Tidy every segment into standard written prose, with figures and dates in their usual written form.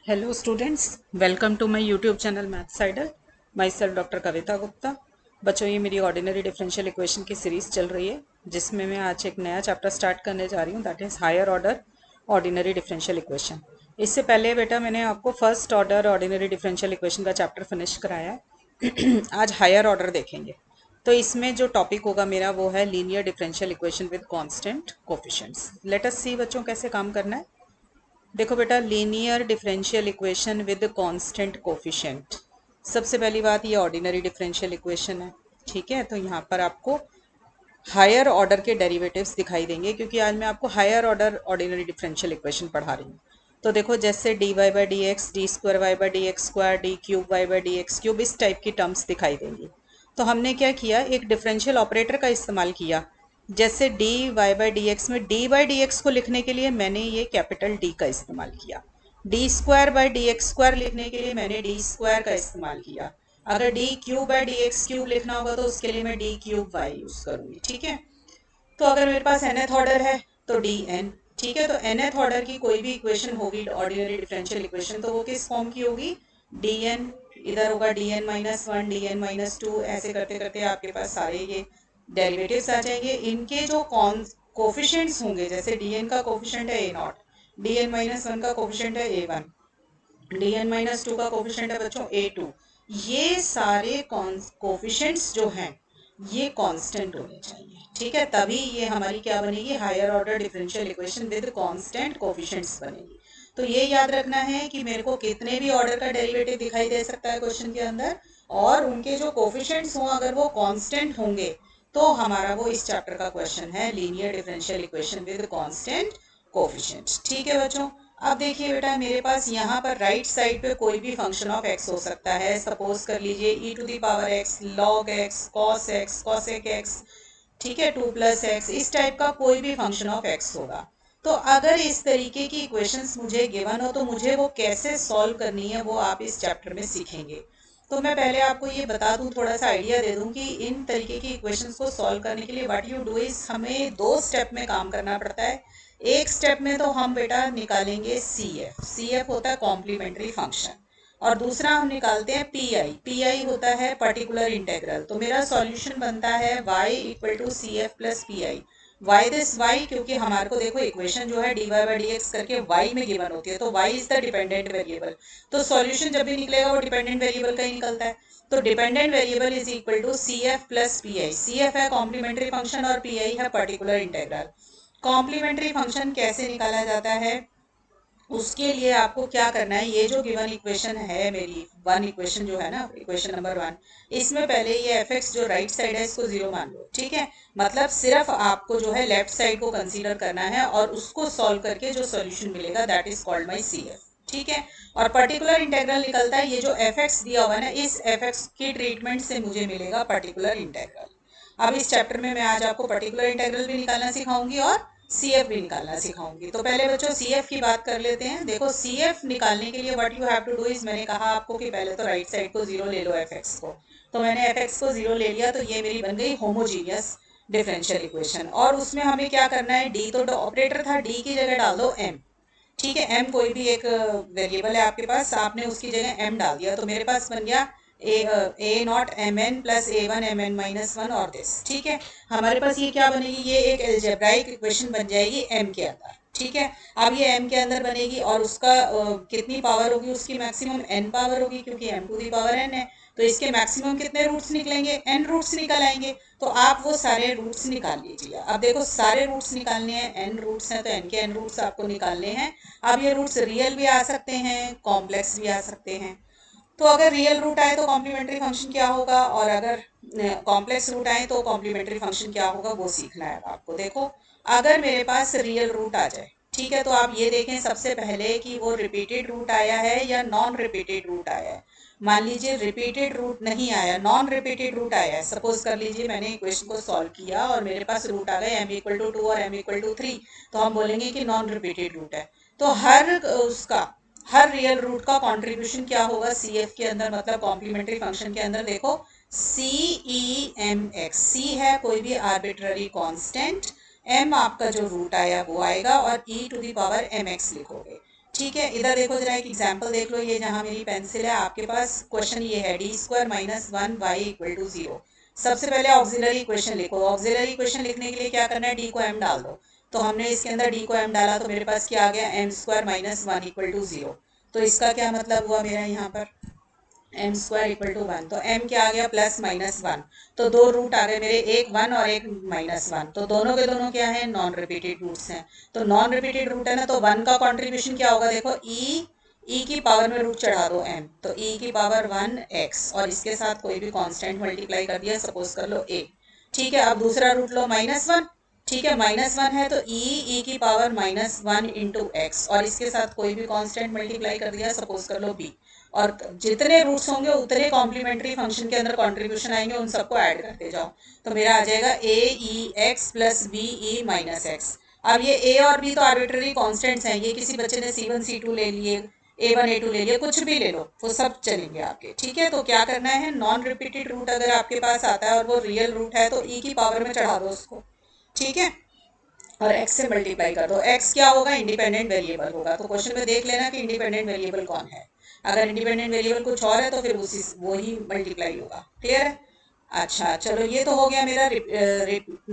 Hello students, welcome to my YouTube channel math cider. Myself doctor Kavita Gupta. बच्चों, ये मेरी ordinary differential equation की series चल रही है जिसमें मैं आज एक नया चैप्टर स्टार्ट करने जा रही हूँ, that is higher order ordinary differential equation. इससे पहले बेटा मैंने आपको first order ordinary differential equation का चैप्टर फिनिश कराया है। आज हायर ऑर्डर देखेंगे। तो इसमें जो टॉपिक होगा मेरा वो है linear differential equation with constant coefficients. Let us see बच्चों कैसे काम करना है। देखो बेटा, linear differential equation with constant coefficient. सबसे पहली बात, ये ऑर्डिनरी डिफरेंशियल इक्वेशन है। ठीक है, तो यहाँ पर आपको हायर ऑर्डर के डेरिवेटिव्स दिखाई देंगे क्योंकि आज मैं आपको higher order ordinary differential equation पढ़ा रही हूँ। तो देखो, जैसे D Y by D X, D square Y by D X square, D cube Y by D X cube, इस टाइप की टर्म्स दिखाई देंगी। तो हमने क्या किया, एक डिफरेंशियल ऑपरेटर का इस्तेमाल किया। जैसे D Y by D X में डी बाई डी एक्स को लिखने के लिए मैंने ये कैपिटल डी का इस्तेमाल किया। D square by D X square लिखने के लिए मैंने डी स्क्वायर का इस्तेमाल किया। अगर D cube by D X cube लिखना होगा तो उसके लिए मैं डी क्यूब वाई यूज करूंगी। ठीक है, तो अगर मेरे पास nth ऑर्डर है तो डी एन। ठीक है, तो nth ऑर्डर की कोई भी इक्वेशन होगी ऑर्डिनरी डिफरेंशियल इक्वेशन, तो वो किस फॉर्म की होगी, डी एन। इधर होगा D N minus one, D N minus two, ऐसे करते करते आपके पास सारे ये डेरिवेटिव्स आ जाएंगे। इनके जो कोफिशिएंट्स होंगे, जैसे डी एन का कोफिशिएंट है A naught, D N minus one का कोफिशिएंट है A one, D N minus two का कोफिशिएंट है बच्चों ए टू। ये सारे कोफिशिएंट्स जो हैं ये कांस्टेंट होने चाहिए। ठीक है, तभी ये हमारी क्या बनेगी, higher order differential equation with constant coefficients बनेगी। तो ये याद रखना है कि मेरे को कितने भी ऑर्डर का डेरिवेटिव दिखाई दे सकता है क्वेश्चन के अंदर, और उनके जो कोफिशिएंट्स हों अगर वो कांस्टेंट होंगे तो हमारा वो इस चैप्टर का क्वेश्चन है, linear differential equation with constant coefficients. ठीक है बच्चों, अब देखिए बेटा, मेरे पास यहाँ पर राइट साइड पे कोई भी फंक्शन ऑफ एक्स हो सकता है। सपोज कर लीजिए E to the power X, log X, cos cosec X, ठीक है, टू प्लस एक्स, इस टाइप का कोई भी फंक्शन ऑफ एक्स होगा। तो अगर इस तरीके की इक्वेशंस मुझे गिवन हो तो मुझे वो कैसे सॉल्व करनी है वो आप इस चैप्टर में सीखेंगे। तो मैं पहले आपको ये बता दूं, थोड़ा सा आइडिया दे दूं कि इन तरीके की इक्वेशंस को सॉल्व करने के लिए व्हाट यू डू इज, हमें दो स्टेप में काम करना पड़ता है। एक स्टेप में तो हम बेटा निकालेंगे सी एफ। सी एफ होता है कॉम्प्लीमेंट्री फंक्शन, और दूसरा हम निकालते हैं पी आई। पी आई होता है पर्टिकुलर इंटेग्रल। तो मेरा सॉल्यूशन बनता है y equal to C F plus P I. Why this Y, क्योंकि हमारे को देखो इक्वेशन जो है D Y by D X करके y में गिवन होती है, तो y is the dependent variable. तो सॉल्यूशन जब भी निकलेगा वो डिपेंडेंट वेरिएबल का ही निकलता है। तो dependent variable is equal to C F plus P I. C F है कॉम्प्लीमेंट्री फंक्शन और पी आई है पर्टिकुलर इंटेग्रल। कॉम्प्लीमेंट्री फंक्शन कैसे निकाला जाता है, उसके लिए आपको क्या करना है, ये जो गिवन इक्वेशन है मेरी वन इक्वेशन जो है ना, इक्वेशन नंबर वन, इसमें पहले ये एफ एक्स जो राइट साइड है इसको जीरो मान लो। ठीक है, मतलब सिर्फ आपको जो है लेफ्ट साइड को कंसीडर करना है और उसको सॉल्व करके जो सॉल्यूशन मिलेगा that is called my C F. ठीक है, और पर्टिकुलर इंटेग्रल निकलता है, ये जो एफ एक्स दिया हुआ है ना, इस एफ एक्स की ट्रीटमेंट से मुझे मिलेगा पर्टिकुलर इंटेग्रल। अब इस चैप्टर में मैं आज आपको पर्टिकुलर इंटेग्रल भी निकालना सिखाऊंगी और सी एफ भी निकालना सिखाऊंगी। तो पहले बच्चों सी एफ की बात कर लेते हैं। देखो, सी एफ निकालने के लिए what you have to do is, मैंने कहा आपको कि पहले तो राइट साइड को जीरो ले लो एफ एक्स को। तो मैंने एफ एक्स को जीरो ले लिया, तो ये मेरी बन गई होमोजीनियस डिफरेंशियल इक्वेशन। और उसमें हमें क्या करना है, डी तो ऑपरेटर था, डी की जगह डाल दो एम। ठीक है, एम कोई भी एक वेरिएबल है आपके पास, आपने उसकी जगह एम डाल दिया, तो मेरे पास बन गया A naught M N plus A one M N minus one और दिस। ठीक है, हमारे पास ये क्या बनेगी, ये एक एल्जेब्राइक इक्वेशन बन जाएगी एम के अंदर। ठीक है, अब ये एम के अंदर बनेगी और उसका कितनी पावर होगी, उसकी मैक्सिमम एन पावर होगी, क्योंकि M to the power N है। तो इसके मैक्सिमम कितने रूट्स निकलेंगे, एन रूट्स निकल आएंगे। तो आप वो सारे रूट्स निकाल लीजिए। अब देखो, सारे रूट्स निकालने हैं, एन रूट्स हैं तो एन के एन रूट्स आपको निकालने हैं। अब ये रूट्स रियल भी आ सकते हैं, कॉम्प्लेक्स भी आ सकते हैं। तो अगर रियल रूट आए तो कॉम्प्लीमेंट्री फंक्शन क्या होगा, और अगर कॉम्प्लेक्स रूट आए तो कॉम्प्लीमेंट्री फंक्शन क्या होगा, वो सीखना है आपको। देखो, अगर मेरे पास रियल रूट आ जाए, ठीक है, तो आप ये देखें सबसे पहले कि वो रिपीटेड रूट आया है या नॉन रिपीटेड रूट आया है। मान लीजिए रिपीटेड रूट नहीं आया, नॉन रिपीटेड रूट आया है। सपोज कर लीजिए मैंने इक्वेशन को सॉल्व किया और मेरे पास रूट आ गए एम इक्वल टू टू और एम इक्वल टू थ्री, तो हम बोलेंगे कि नॉन रिपीटेड रूट है। तो हर रियल रूट का कंट्रीब्यूशन क्या होगा सी एफ के अंदर, मतलब कॉम्प्लीमेंट्री फंक्शन के अंदर। देखो, सी ई एम एक्स, सी है कोई भी आर्बिट्ररी कांस्टेंट, एम आपका जो रूट आया वो आएगा और E to the power M X लिखोगे। ठीक है, इधर देखो जरा एक एग्जाम्पल देख लो, ये जहां मेरी पेंसिल है आपके पास क्वेश्चन ये है D square minus one Y equal to zero. सबसे पहले ऑक्सिलरी इक्वेशन लिखो। ऑक्सिलरी इक्वेशन लिखने के लिए क्या करना है, डी को एम डाल दो। तो हमने इसके अंदर डी को एम डाला तो मेरे पास क्या आ गया, M square minus one equal to zero. तो इसका क्या मतलब हुआ मेरा यहाँ पर, M square equal to one. तो एम क्या आ गया, प्लस माइनस वन। तो दो रूट आ गए मेरे, एक वन और एक माइनस वन। तो दोनों के दोनों क्या है, नॉन रिपीटेड रूट्स हैं। तो नॉन रिपीटेड रूट है ना, तो वन का कॉन्ट्रीब्यूशन क्या होगा, देखो ई की पावर में रूट चढ़ा दो एम, तो ई की पावर वन एक्स, और इसके साथ कोई भी कांस्टेंट मल्टीप्लाई कर दिया, सपोज कर लो ए। ठीक है, अब दूसरा रूट लो माइनस वन। ठीक है, माइनस वन है तो ई की power minus one into x, और इसके साथ कोई भी कांस्टेंट मल्टीप्लाई कर दिया, सपोज कर लो बी। और जितने रूट्स होंगे उतने कॉम्प्लीमेंट्री फंक्शन के अंदर कॉन्ट्रीब्यूशन आएंगे, उन सबको ऐड करते जाओ। तो मेरा आ जाएगा A E X plus B E minus X. अब ये ए और बी तो आर्बिट्ररी कॉन्स्टेंट्स हैं, ये किसी बच्चे ने C1 C2 ले लिए, A1 A2 ले लिए, कुछ भी ले लो, वो सब चलेंगे आपके। ठीक है, तो क्या करना है, नॉन रिपीटेड रूट अगर आपके पास आता है और वो रियल रूट है तो ई की पावर में चढ़ा दो उसको। ठीक है, और x से मल्टीप्लाई कर दो। x क्या होगा, इंडिपेंडेंट वेरिएबल होगा। तो क्वेश्चन में देख लेना कि इंडिपेंडेंट वेरिएबल कौन है। अगर इंडिपेंडेंट वेरिएबल कुछ और है तो फिर उसी वो ही मल्टीप्लाई होगा। क्लियर है। अच्छा चलो, ये तो हो गया मेरा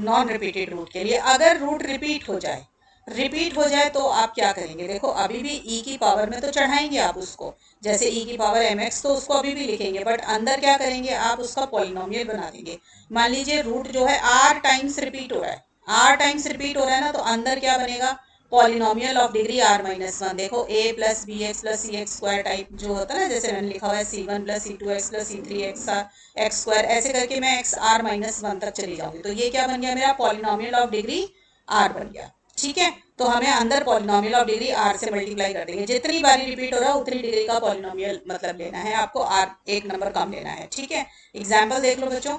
नॉन रिपीटेड रूट के लिए। अगर रूट रिपीट हो जाए तो आप क्या करेंगे, देखो अभी भी e की पावर में तो चढ़ाएंगे आप उसको, जैसे e की पावर mx, तो उसको अभी भी लिखेंगे, बट अंदर क्या करेंगे आप, उसका पॉलिनोमियल बना देंगे। मान लीजिए रूट जो है r टाइम्स रिपीट हो रहा है, r टाइम्स रिपीट हो रहा है ना, तो अंदर क्या बनेगा, polynomial of degree r minus one. देखो a plus B X plus C X square type जो होता है ना, जैसे मैंने लिखा हुआ है c1 plus C two X plus C three X X square, ऐसे करके मैं x r माइनस वन तक चली जाऊंगी। तो ये क्या बन गया मेरा, पॉलिनोमियल ऑफ डिग्री r बन गया। ठीक है, तो हमें अंदर पॉलिनोमियल ऑफ डिग्री r से मल्टीप्लाई कर देंगे, जितनी बारी रिपीट हो रहा है उतनी डिग्री का पॉलिनोमियल मतलब लेना है आपको, r एक नंबर कम लेना है। ठीक है, एग्जाम्पल देख लो बच्चों,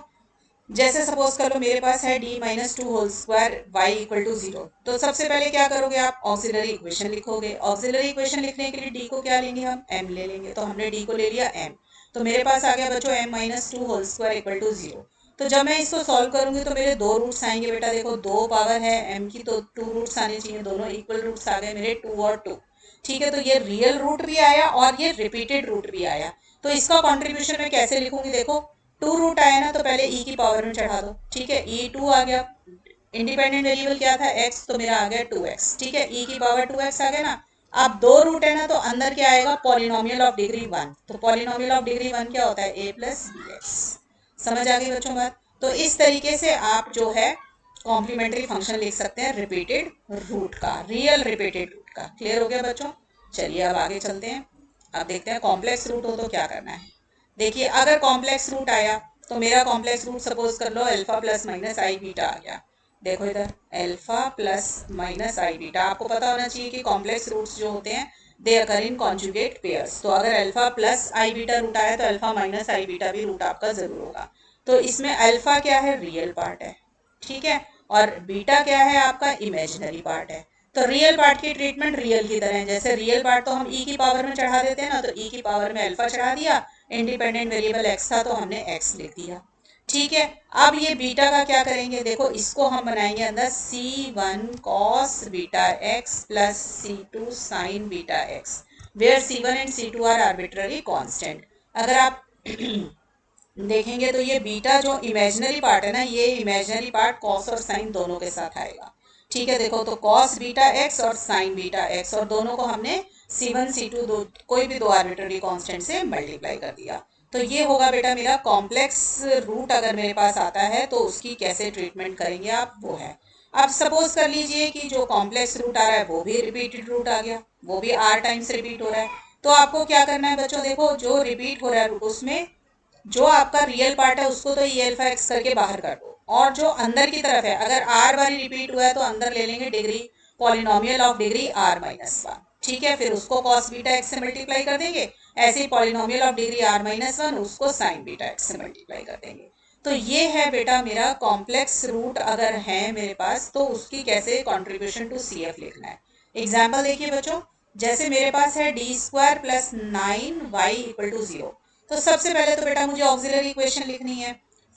जैसे सपोज कर लो मेरे पास है d minus two whole square Y equal to zero. तो सबसे पहले क्या करोगे आप, ऑक्सिलरी इक्वेशन लिखोगे। ऑक्सिलरी इक्वेशन लिखने के लिए d को क्या लेंगे हम, m ले लेंगे। तो हमने d को ले लिया m, तो मेरे पास आ गया बच्चों m minus two whole square equal to zero. तो जब मैं इसको सॉल्व करूंगी तो मेरे दो रूट्स आएंगे बेटा, देखो दो पावर है m की, तो टू रूट्स आने चाहिए, दोनों इक्वल रूट्स आ गए मेरे, टू और टू। ठीक है, तो ये रियल रूट भी आया और ये रिपीटेड रूट भी आया। तो इसका कॉन्ट्रीब्यूशन मैं कैसे लिखूंगी, देखो टू रूट आया ना, तो पहले ई की पावर में चढ़ा दो। ठीक है, ई टू आ गया, इंडिपेंडेंट वेरिएबल क्या था x, तो मेरा आ गया 2x। ठीक है, e की पावर 2x आ गया ना। अब दो रूट है ना, तो अंदर क्या आएगा, पॉलिनोमियल ऑफ डिग्री वन। तो पॉलिनोमियल ऑफ डिग्री वन क्या होता है, a प्लस बी एक्स। समझ आ गई बच्चों बात। तो इस तरीके से आप जो है कॉम्प्लीमेंट्री फंक्शन लिख सकते हैं रिपीटेड रूट का, रियल रिपीटेड रूट का। क्लियर हो गया बच्चों। चलिए अब आगे चलते हैं। अब देखते हैं कॉम्प्लेक्स रूट हो तो क्या करना है। देखिए अगर कॉम्प्लेक्स रूट आया तो मेरा कॉम्प्लेक्स रूट सपोज कर लो अल्फा प्लस माइनस आई बीटा आ गया। देखो इधर अल्फा प्लस माइनस आई बीटा, आपको पता होना चाहिए कि कॉम्प्लेक्स रूट्स जो होते हैं दे अकर इन कॉन्जुगेट पेयर्स। तो अगर अल्फा प्लस आई बीटा रूट आया तो अल्फा माइनस आई बीटा भी रूट आपका जरूर होगा। तो इसमें अल्फा क्या है, रियल पार्ट है। ठीक है, और बीटा क्या है आपका, इमेजिनरी पार्ट है। तो रियल पार्ट की ट्रीटमेंट रियल की तरह है, जैसे रियल पार्ट तो हम ई की पावर में चढ़ा देते हैं ना, तो ई की पावर में अल्फा चढ़ा दिया, इंडिपेंडेंट वेरिएबल एक्स था तो हमने एक्स लिख दिया। ठीक है, अब ये बीटा का क्या करेंगे, देखो इसको हम बनाएंगे अंदर c1 cos beta X plus c2 sin beta X, where c1 and c2 are arbitrary constant. अगर आप देखेंगे तो ये बीटा जो इमेजिनरी पार्ट है ना, ये इमेजिनरी पार्ट कॉस और साइन दोनों के साथ आएगा। ठीक है, देखो तो कॉस बीटा एक्स और साइन बीटा एक्स, और दोनों को हमने c1 c2 दो कोई भी दो आर्बिट्ररी कांस्टेंट से मल्टीप्लाई कर दिया। तो ये होगा बेटा मेरा कॉम्प्लेक्स रूट। अगर मेरे पास आता है तो उसकी कैसे ट्रीटमेंट करेंगे आप, वो है। अब सपोज कर लीजिए कि जो कॉम्प्लेक्स रूट आ रहा है वो भी रिपीटेड रूट आ गया, वो भी r टाइम्स रिपीट हो रहा है। तो आपको क्या करना है बच्चों, देखो जो रिपीट हो रहा है रूट उसमें जो आपका रियल पार्ट है उसको तो ई अल्फा एक्स करके बाहर कर दो, और जो अंदर की तरफ है अगर आर बारी रिपीट हुआ है तो अंदर ले लेंगे degree, polynomial of degree R minus one. ठीक है, फिर उसको कॉस बीटा एक्स से मल्टीप्लाई कर देंगे, ऐसे ही polynomial of degree R minus one उसको साइन बीटा एक्स से मल्टीप्लाई कर देंगे। तो ये है बेटा मेरा कॉम्प्लेक्स रूट अगर है मेरे पास तो उसकी कैसे कॉन्ट्रीब्यूशन टू सी एफ लिखना है। एग्जाम्पल देखिए बच्चों, जैसे मेरे पास है D square plus nine Y equal to zero. तो सबसे पहले तो बेटा मुझे ऑक्सिलरी इक्वेशन लिखनी है।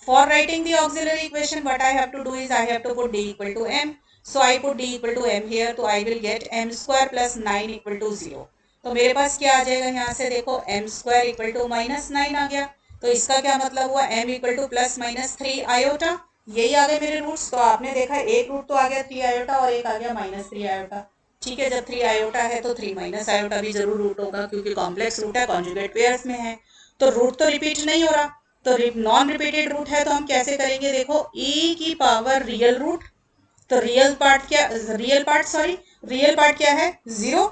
For writing the auxiliary equation what I have to do is I have to put d equal to m। So I put d equal to m here, तो I will get m square plus 9 equal to 0। तो मेरे पास क्या आ जाएगा यहाँ से, देखो M square equal to -9 आ गया। तो इसका क्या मतलब हुआ, एम इक्वल टू +-3 आयोटा। यही आ गए मेरे रूट्स। तो आपने देखा एक रूट तो आ गया 3 आयोटा और एक आ गया -3 आयोटा। ठीक है, जब 3 आयोटा है तो 3 माइनस आयोटा भी जरूर रूट होगा, क्योंकि कॉम्प्लेक्स रूट है, कॉन्जुगेट पेयर्स में है। तो रूट तो रिपीट नहीं हो रहा, तो नॉन रिपीटेड रूट है, तो हम कैसे करेंगे, देखो e की पावर रियल रूट। तो रियल पार्ट क्या है, 0।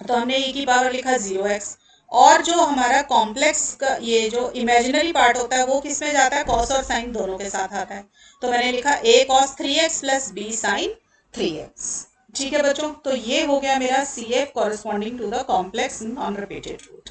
तो हमने e की पावर लिखा 0x। और जो हमारा कॉम्प्लेक्स का ये जो इमेजिनरी पार्ट होता है वो किस में जाता है, कॉस और साइन दोनों के साथ आता है। तो मैंने लिखा a cos 3x plus b sin 3x। ठीक है बच्चों, तो ये हो गया मेरा CF corresponding to the complex non repeated root.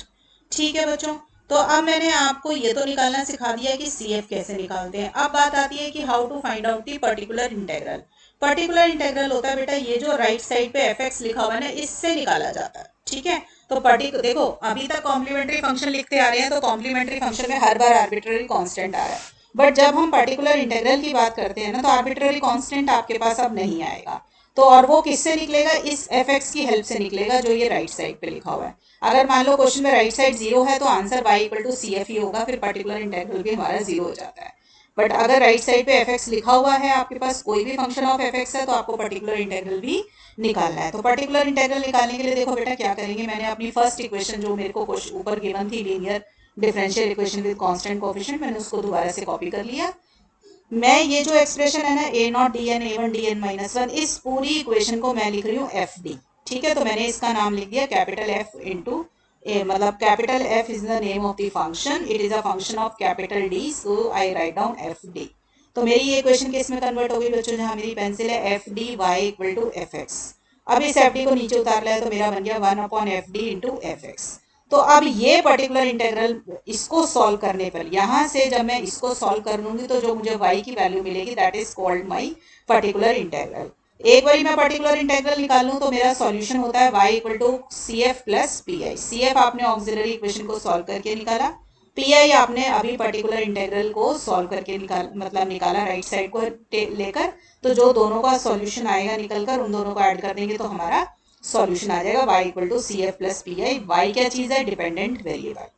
ठीक है बच्चों, तो अब मैंने आपको ये तो निकालना सिखा दिया है कि CF कैसे निकालते हैं। अब बात आती है कि how to find out the particular integral. Particular integral होता है बेटा ये जो राइट साइड पे fx लिखा हुआ है ना, इससे निकाला जाता है। ठीक है, तो देखो अभी तक कॉम्प्लीमेंट्री फंक्शन लिखते आ रहे हैं, तो कॉम्प्लीमेंट्री फंक्शन में हर बार आर्बिट्ररी कांस्टेंट आ रहा है। बट जब हम पर्टिकुलर इंटेग्रल की बात करते हैं ना, तो आर्बिट्ररी कांस्टेंट आपके पास अब नहीं आएगा। तो और वो किससे निकलेगा, इस fx की हेल्प से निकलेगा जो ये राइट साइड पे लिखा हुआ है। अगर मान लो क्वेश्चन में राइट साइड 0 है तो answer y equal to CF ही होगा, फिर पर्टिकुलर इंटेग्रल भी हमारा 0 हो जाता है। बट अगर राइट साइड पे fx लिखा हुआ है आपके पास, कोई भी फंक्शन ऑफ fx है, तो आपको पर्टिकुलर इंटेग्रल भी निकालना है। तो पर्टिकुलर इंटेग्रल निकालने के लिए देखो बेटा क्या करेंगे, मैंने अपनी फर्स्ट इक्वेशन जो मेरे को ऊपर गिवन थी, linear differential equation with constant coefficient, मैंने उसको दोबारा से कॉपी कर लिया। मैं ये जो एक्सप्रेशन है ना a0 dn a1 dn-1, इस पूरी इक्वेशन को मैं लिख रही हूँ fd। ठीक है, तो मैंने इसका नाम लिख दिया कैपिटल F इंटू मतलब capital F is the name of the function, it is a function of capital D, so I write down fd। तो मेरी ये इक्वेशन किस में कन्वर्ट होगी बच्चों, जहाँ मेरी पेंसिल है fd y equal to fx। अब इस fd को नीचे उतार लिया तो मेरा बन गया 1/fd इंटू fx। तो अब ये पर्टिकुलर इंटेग्रल इसको सॉल्व करने पर, यहाँ से जब मैं इसको सॉल्व कर लूंगी तो जो मुझे y की वैल्यू मिलेगी that is called my particular integral. एक बार मैं पर्टिकुलर इंटेग्रल निकाल लूँ तो मेरा सॉल्यूशन होता है y equal to CF plus PI। CF आपने ऑक्सिलरी इक्वेशन को सॉल्व करके निकाला, PI आपने अभी पर्टिकुलर इंटेग्रल को सॉल्व करके निकाला राइट साइड को लेकर। तो जो दोनों का सॉल्यूशन आएगा निकलकर, उन दोनों को ऐड कर देंगे तो हमारा सॉल्यूशन आ जाएगा y equal to CF plus PI। y क्या चीज है, डिपेंडेंट वेरिएबल।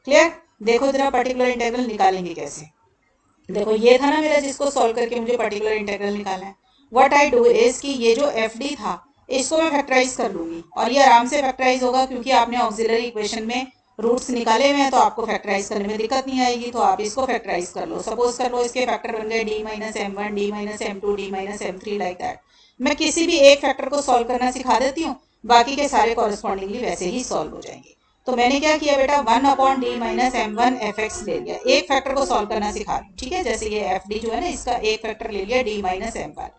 क्लियर, देखो जरा पर्टिकुलर इंटेग्रल निकालेंगे कैसे। देखो ये था ना मेरा जिसको सॉल्व करके मुझे पर्टिकुलर इंटेग्रल निकालना है। व्हाट आई डू इज कि ये जो fd था इसको मैं फैक्टराइज कर लूंगी, और ये आराम से फैक्टराइज होगा क्योंकि आपने ऑक्सिलरी इक्वेशन में रूट्स निकाले हुए हैं, तो आपको फैक्टराइज करने में दिक्कत नहीं आएगी। तो आप इसको फैक्टराइज कर लो। सपोज कर लो इसके फैक्टर बन गए d-m1 d-m2 d-m3 like that. मैं किसी भी एक फैक्टर को सॉल्व करना सिखा देती हूँ, बाकी के सारे कॉरेस्पॉन्डिंगली वैसे ही सॉल्व हो जाएंगे। तो मैंने क्या किया बेटा, 1/d-m1 fx ले लिया, एक फैक्टर को सॉल्व करना सिखा रही हूँ। ठीक है, जैसे ये fd जो है ना, इसका एक फैक्टर ले लिया d-m1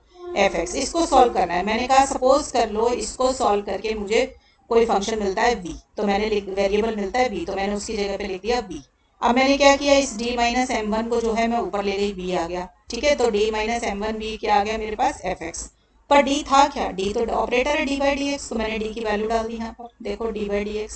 fx, इसको सॉल्व करना है। मैंने कहा सपोज कर लो इसको सॉल्व करके मुझे कोई फंक्शन मिलता है v, तो मैंने वेरिएबल मिलता है v, तो मैंने उसकी जगह पे लिख दिया v। अब मैंने क्या किया, इस d-m1 को जो है मैं ऊपर ले गई, v आ गया। ठीक है, तो d-m1 v क्या आ गया मेरे पास, fx। पर d था क्या, d तो ऑपरेटर है d/dx, तो मैंने d की वैल्यू डाल दी यहाँ पर। देखो d/dx,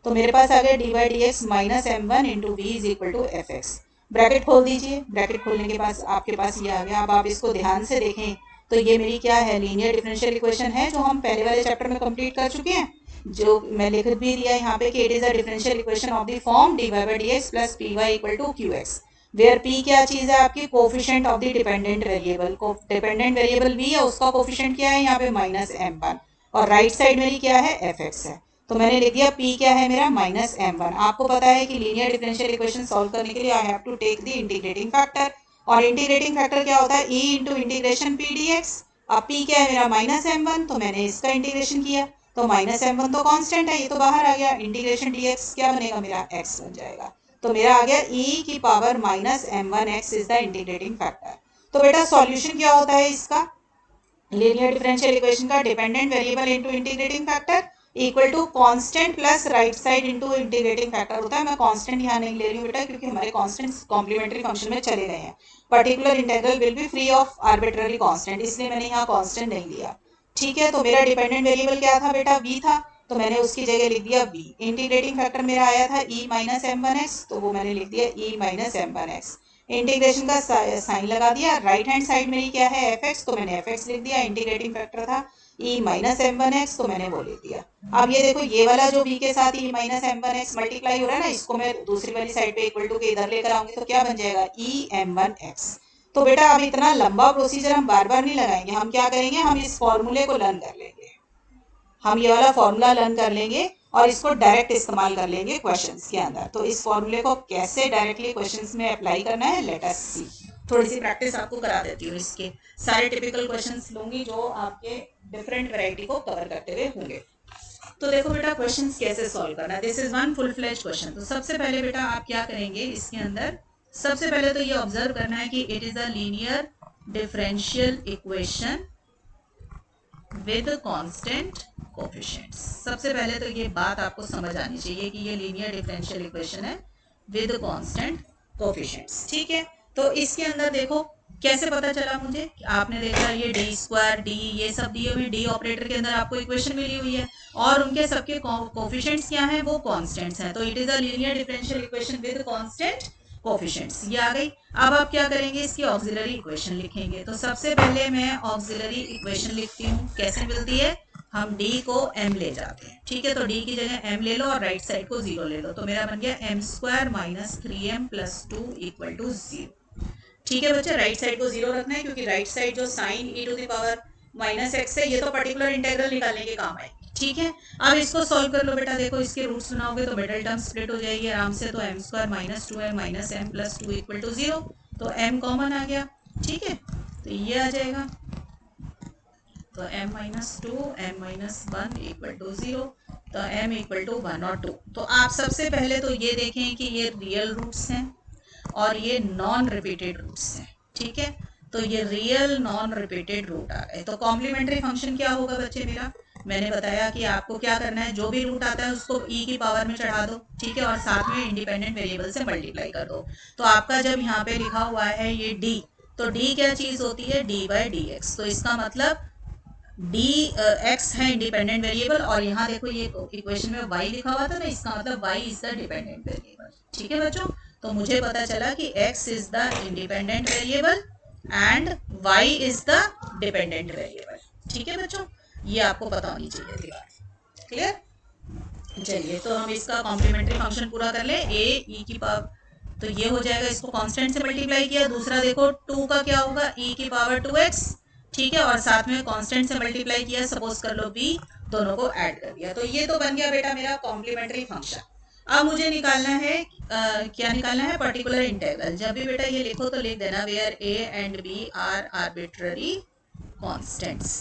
तो मेरे पास आ गया d/dx minus m1 into V is equal to fx। Bracket खोल दीजिए, ब्रैकेट खोलने के बाद आपके पास ये आ गया। अब आप इसको ध्यान से देखें तो ये मेरी क्या है, लीनियर डिफरेंशियल इक्वेशन है, जो हम पहले वाले चैप्टर में कंप्लीट कर चुके हैं। जो मैं लिख भी दिया यहाँ पे कि it is a differential equation of the form dy/dx plus py equal to qx, where p क्या चीज है आपकी, coefficient of the dependent variable. को डिपेंडेंट वेरिएबल v है, उसका कोफिशिएंट क्या है यहाँ पे -m1, और राइट साइड मेरी क्या है, fx है। तो मैंने लिख दिया p क्या है मेरा, -m1। आपको पता है कि लीनियर डिफरेंशियल इक्वेशन सॉल्व करने के लिए I have to take the integrating factor, और इंटीग्रेटिंग फैक्टर क्या होता है, e into integration p dx। अब p क्या है मेरा, -m1, तो मैंने इसका इंटीग्रेशन किया, तो -m1 तो कांस्टेंट है, ये तो बाहर आ गया, इंटीग्रेशन dx क्या बनेगा मेरा, x बन जाएगा। तो मेरा आ गया e की power -m1x is the integrating factor. तो बेटा सॉल्यूशन क्या होता है इसका, लीनियर डिफरेंशियल इक्वेशन का, dependent variable into integrating factor equal to constant plus right side into integrating factor होता है। मैं कांस्टेंट यहाँ नहीं ले रही हूँ बेटा, क्योंकि हमारे कांस्टेंट्स कॉम्प्लीमेंट्री फंक्शन में चले गए हैं। Particular integral will be free of arbitrary constant, इसलिए मैंने यहाँ कांस्टेंट नहीं लिया। ठीक है, तो मेरा डिपेंडेंट वेरिएबल क्या था बेटा, v था, तो मैंने उसकी जगह लिख दिया v। इंटीग्रेटिंग फैक्टर मेरा आया था e -m1x, तो वो मैंने लिख दिया e -m1x। इंटीग्रेशन का साइन लगा दिया, राइट हैंड साइड मेरी क्या है, fx, तो मैंने fx लिख दिया, इंटीग्रेटिंग फैक्टर था। ई माइनस एम वन एक्स, तो मैंने वो ले दिया। अब ये देखो ये वाला जो बी के साथ E minus M one X multiply हो रहा है ना, इसको मैं दूसरी वाली साइड पे इक्वल टू के इधर लेकर आऊंगी तो क्या बन जाएगा ई एम वन एक्स। तो बेटा अब इतना लंबा प्रोसीजर हम बार बार नहीं लगाएंगे, हम क्या करेंगे, हम इस फॉर्मूले को लर्न कर लेंगे, हम ये वाला फॉर्मूला लर्न कर लेंगे और इसको डायरेक्ट इस्तेमाल कर लेंगे क्वेश्चंस के अंदर। तो इस फॉर्मूले को कैसे डायरेक्टली क्वेश्चंस में अप्लाई करना है, लेट अस सी। थोड़ी सी प्रैक्टिस आपको करा देती हूँ, इसके सारे टिपिकल क्वेश्चंस लूंगी जो आपके डिफरेंट वैरायटी को कवर करते हुए होंगे। तो देखो बेटा क्वेश्चंस कैसे सॉल्व करना है, this is one full fledge question. तो सबसे पहले बेटा आप क्या करेंगे, इसके अंदर सबसे पहले तो ये ऑब्जर्व करना है कि it is a linear differential equation with constant coefficients. सबसे पहले तो ये बात आपको समझ आनी चाहिए कि ये लीनियर डिफरेंशियल इक्वेशन है विद कांस्टेंट कोएफिशिएंट्स। ठीक है, तो इसके अंदर देखो कैसे पता चला मुझे, आपने देखा ये डी स्क्वायर डी ये सब दिए हुए, डी ऑपरेटर के अंदर आपको इक्वेशन मिली हुई है और उनके सबके कोएफिशिएंट्स क्या हैं, वो कांस्टेंट्स हैं। तो it is a linear differential equation with constant coefficients, ये आ गई। अब आप क्या करेंगे, इसकी ऑक्सिलरी इक्वेशन लिखेंगे। तो सबसे पहले मैं ऑक्सिलरी इक्वेशन लिखती हूँ, कैसे मिलती है, हम d को m ले जाते हैं। ठीक है, तो d की जगह m ले लो और राइट साइड को 0 ले लो, तो मेरा बन गया m square minus 3m plus 2 equal to 0। ठीक है बच्चे, राइट साइड को 0 रखना है क्योंकि राइट साइड जो sine e to the power minus X है ये तो पर्टिकुलर इंटीग्रल निकालने के काम आएगी। ठीक है, अब इसको सॉल्व कर लो बेटा, देखो इसके रूट्स बनाओगे तो मिडिल टर्म स्प्लिट हो जाएगी आराम से। तो m square minus 2m minus m plus 2 equal to 0, तो m कॉमन आ गया। ठीक है, तो ये आ जाएगा, तो m minus 2 m minus 1 equal to 0, तो m इक्वल टू 1 और 2। तो आप सबसे पहले तो ये देखें कि ये रियल रूट्स हैं और ये नॉन रिपीटेड रूट्स हैं। ठीक है, तो ये रियल नॉन रिपीटेड रूट आ गए। तो कॉम्प्लीमेंट्री फंक्शन क्या होगा बच्चे मेरा, मैंने बताया कि आपको क्या करना है, जो भी रूट आता है उसको e की पावर में चढ़ा दो। ठीक है, और साथ में इंडिपेंडेंट वेरिएबल से मल्टीप्लाई कर दो। तो आपका जब यहाँ पे लिखा हुआ है ये d, तो d क्या चीज होती है, d बाई डी एक्स। तो इसका मतलब डी एक्स है इंडिपेंडेंट वेरिएबल और यहाँ देखो ये इक्वेशन में y लिखा हुआ था ना, इसका मतलब y is the dependent variable. ठीक है बच्चों, तो मुझे पता चला कि x is the independent variable and y is the dependent variable. ठीक है बच्चों, ये आपको पता होनी चाहिए थी बात। क्लियर, चलिए तो हम इसका कॉम्प्लीमेंट्री फंक्शन पूरा कर ले, a e की पावर, तो ये हो जाएगा, इसको कांस्टेंट से मल्टीप्लाई किया। दूसरा देखो 2 का क्या होगा, e की पावर 2x। ठीक है, और साथ में कांस्टेंट से मल्टीप्लाई किया, सपोज कर लो b, दोनों को ऐड कर दिया। तो ये तो बन गया बेटा मेरा कॉम्प्लीमेंट्री फंक्शन। अब मुझे निकालना है क्या निकालना है, पर्टिकुलर इंटीग्रल। जब भी बेटा ये लिखो तो लिख देना where a and b are arbitrary constants,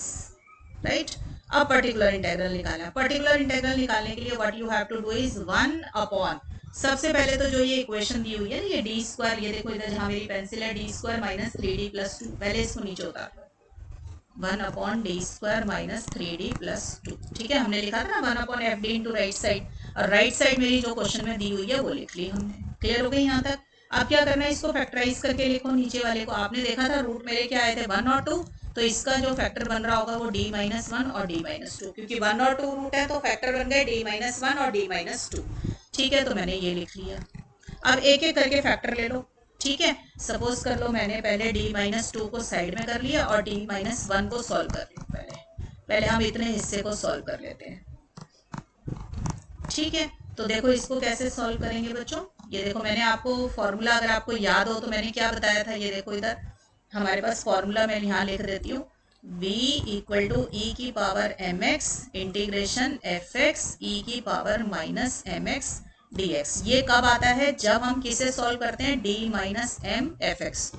right. अब पर्टिकुलर इंटीग्रल निकालना है। पर्टिकुलर इंटीग्रल निकालने के लिए what you have to do is 1 upon, सबसे पहले तो जो ये इक्वेशन दी हुई है ये डी स्क्वायर, ये देखो इधर जहाँ मेरी पेंसिल है, D square minus 3d plus 2, पहले इसको नीचे उतार लो, 1 upon D square minus 3d plus 2। ठीक है, हमने लिखा था ना 1 upon F D into right side, और राइट साइड मेरी जो क्वेश्चन में दी हुई है वो लिख ली हमने। क्लियर हो गई यहाँ तक। अब क्या करना है, इसको फैक्टराइज करके लिखो नीचे वाले को। आपने देखा था रूट मेरे क्या आए थे, 1 और 2, तो इसका जो फैक्टर बन रहा होगा वो d माइनस 1 और d माइनस 2, क्योंकि 1 और 2 रूट है तो फैक्टर बन गए d माइनस 1 और d माइनस 2। ठीक है, तो मैंने ये लिख लिया। अब एक एक करके फैक्टर ले लो। ठीक है, सपोज कर लो मैंने पहले d माइनस 2 को साइड में कर लिया और d माइनस 1 को सॉल्व कर लिया। पहले हम इतने हिस्से को सॉल्व कर लेते हैं। ठीक है, तो देखो इसको कैसे सॉल्व करेंगे बच्चों, ये देखो मैंने आपको फॉर्मूला, अगर आपको याद हो तो मैंने क्या बताया था, ये देखो इधर हमारे पास फॉर्मूला मैं यहाँ लिख देती हूँ, v इक्वल टू ई की power M X integration F X E की power minus M X D X. ये कब आता है, जब हम किसे सॉल्व करते हैं, d minus M F X.